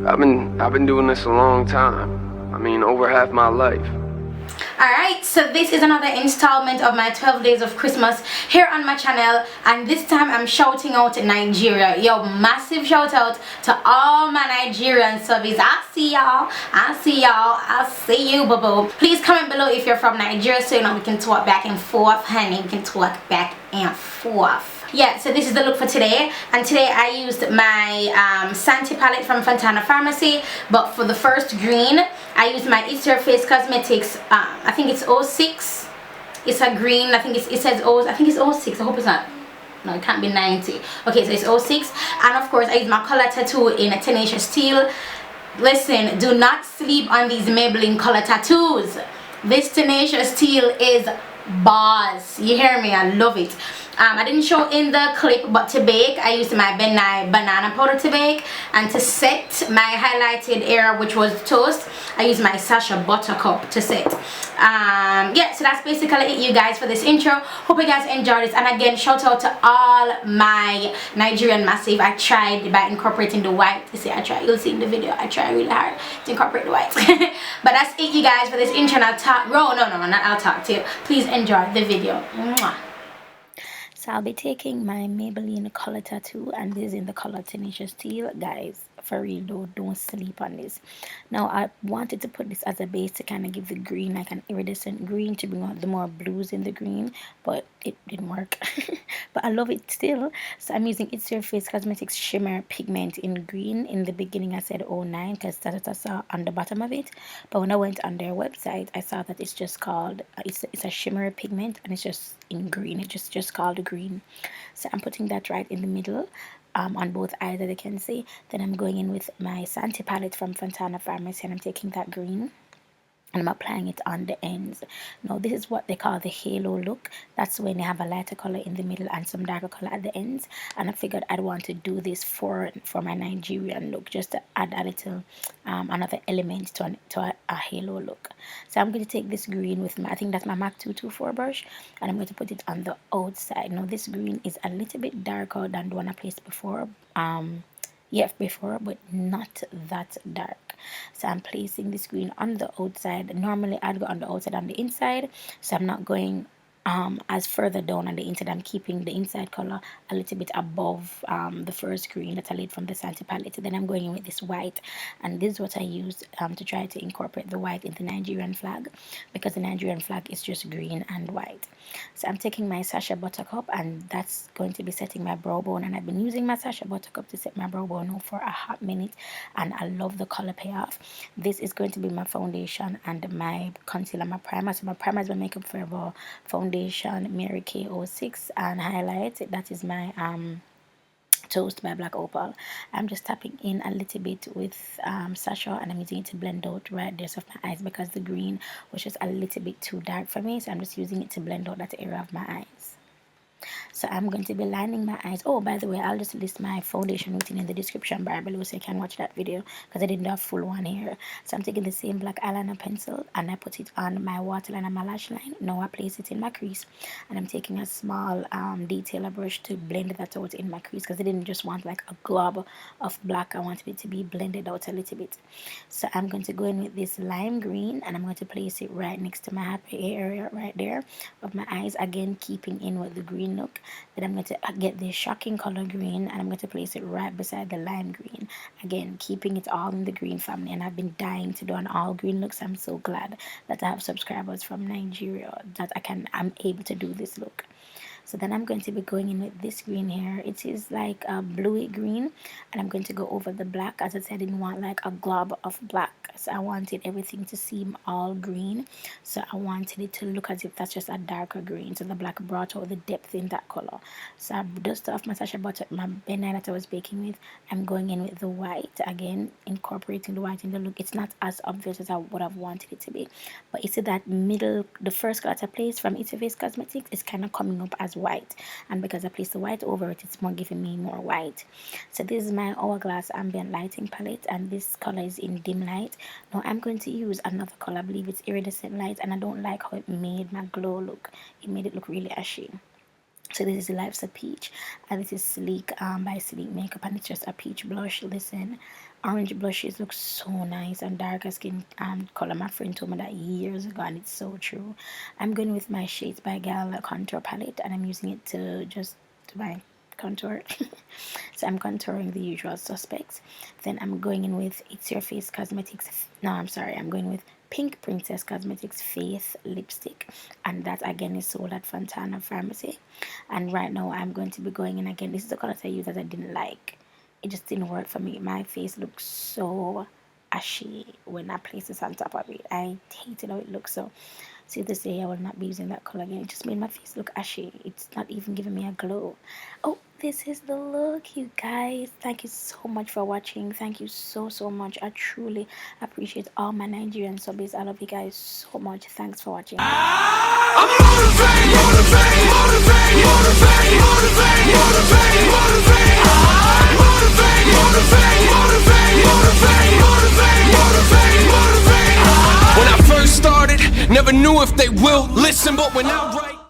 I've been doing this a long time. I mean, over half my life. Alright, so this is another installment of my 12 days of Christmas here on my channel, and this time I'm shouting out Nigeria. Yo, massive shout out to all my Nigerian subbies. I see y'all, I see you, boo. Please comment below if you're from Nigeria so you know we can talk back and forth, honey. We can talk back and forth. Yeah, so this is the look for today, and today I used my Santi palette from Fontana Pharmacy, but for the first green I used my It's Your Face Cosmetics, I think it's 06. It's a green, I think it says I think it's 06. I hope it's not, no, it can't be 90. Okay, so it's 06. And of course I used my color tattoo in a Tenacious Steel. Listen, do not sleep on these Maybelline color tattoos. This Tenacious Steel is boss, you hear me? I love it. I didn't show in the clip, but to bake I used my Benai banana powder to bake, and to set my highlighted area, which was toast, I used my Sasha Buttercup to set. Yeah, so that's basically it, you guys, for this intro. Hope you guys enjoyed this, and again, shout out to all my Nigerian massive. I tried by incorporating the white. You see, I try, you'll see in the video, I try really hard to incorporate the white. But that's it, you guys, for this intro, and I'll talk, no, not I'll talk to you. Please enjoy the video. Mwah. So I'll be taking my Maybelline color tattoo, and this is in the color Tenacious Steel. Guys, for real though, don't sleep on this. Now I wanted to put this as a base to kind of give the green like an iridescent green, to bring out the more blues in the green, but it didn't work. But I love it still. So I'm using It's Your Face Cosmetics Shimmer Pigment in green. In the beginning I said 09 because that's what I saw on the bottom of it, but when I went on their website I saw that it's just called it's a shimmer pigment, and it's just in green. It's just called green. So I'm putting that right in the middle, on both eyes, as you can see. Then I'm going in with my Santi palette from Fontana Pharmacy, and I'm taking that green and I'm applying it on the ends. Now this is what they call the halo look. That's when you have a lighter color in the middle and some darker color at the ends, and I figured I'd want to do this for my Nigerian look, just to add a little another element to a halo look. So I'm going to take this green with my, I think that's my MAC 224 brush, and I'm going to put it on the outside. Now this green is a little bit darker than the one I placed before, but not that dark. So I'm placing this green on the outside. Normally I'd go on the outside on the inside, so I'm not going as further down on the inside. I'm keeping the inside color a little bit above the first green that I laid from the Santi palette. Then I'm going in with this white, and this is what I used to try to incorporate the white in the Nigerian flag, because the Nigerian flag is just green and white. So I'm taking my Sasha Buttercup, and that's going to be setting my brow bone, and I've been using my Sasha Buttercup to set my brow bone now for a hot minute, and I love the color payoff. This is going to be my foundation and my concealer, my primer. So my primer is my Makeup Forever foundation Mary Kay 06, and highlight, that is my Toast by Black Opal. I'm just tapping in a little bit with Sasha, and I'm using it to blend out right there of my eyes, because the green was just a little bit too dark for me, so I'm just using it to blend out that area of my eyes. So I'm going to be lining my eyes. Oh, by the way, I'll just list my foundation routine in the description bar below so you can watch that video, because I didn't have full one here. So I'm taking the same black eyeliner pencil and I put it on my waterline and my lash line. Now I place it in my crease, and I'm taking a small detailer brush to blend that out in my crease, because I didn't just want like a glob of black. I wanted it to be blended out a little bit. So I'm going to go in with this lime green, and I'm going to place it right next to my happy area right there of my eyes, again keeping in with the green look. Then I'm going to get this shocking color green, and I'm going to place it right beside the lime green, again keeping it all in the green family. And I've been dying to do an all green look, so I'm so glad that I have subscribers from Nigeria that I'm able to do this look. So then I'm going to be going in with this green here. It is like a bluey green, and I'm going to go over the black. As I said, I didn't want like a glob of black, so I wanted everything to seem all green, so I wanted it to look as if that's just a darker green, so the black brought out the depth in that color. So I dust off my Sasha Butter, my banana that I was baking with. I'm going in with the white, again incorporating the white in the look. It's not as obvious as I would have wanted it to be, but you see that middle, the first color I placed from It's Your Face Cosmetics is kind of coming up as white, and because I placed the white over it, it's more giving me more white. So this is my Hourglass Ambient Lighting palette, and this color is in dim light. Now I'm going to use another color, I believe it's Iridescent Light, and I don't like how it made my glow look. It made it look really ashy. So this is Life's a Peach, and this is Sleek by Sleek Makeup, and it's just a peach blush. Listen, orange blushes look so nice and darker skin color. My friend told me that years ago, and it's so true. I'm going with my Shades by Gal contour palette, and I'm using it to just do my contour. So I'm contouring the usual suspects. Then I'm going in with It's Your Face Cosmetics. No, I'm sorry. I'm going with Pink Princess Cosmetics Faith lipstick, and that again is sold at Fontana Pharmacy. And right now I'm going to be going in again. This is the color I used that I didn't like. It just didn't work for me. My face looks so ashy when I place this on top of it. I hated how it looks. So see this day I will not be using that color again. It just made my face look ashy. It's not even giving me a glow. Oh, this is the look, you guys. Thank you so much for watching. Thank you so much. I truly appreciate all my Nigerian subbies. I love you guys so much. Thanks for watching. I'm motivated, motivated, motivated, motivated, motivated, motivated, motivated. I'm motivated, motivated, motivated, motivated, motivated, motivated, motivated. When I first started, never knew if they will listen, but when I write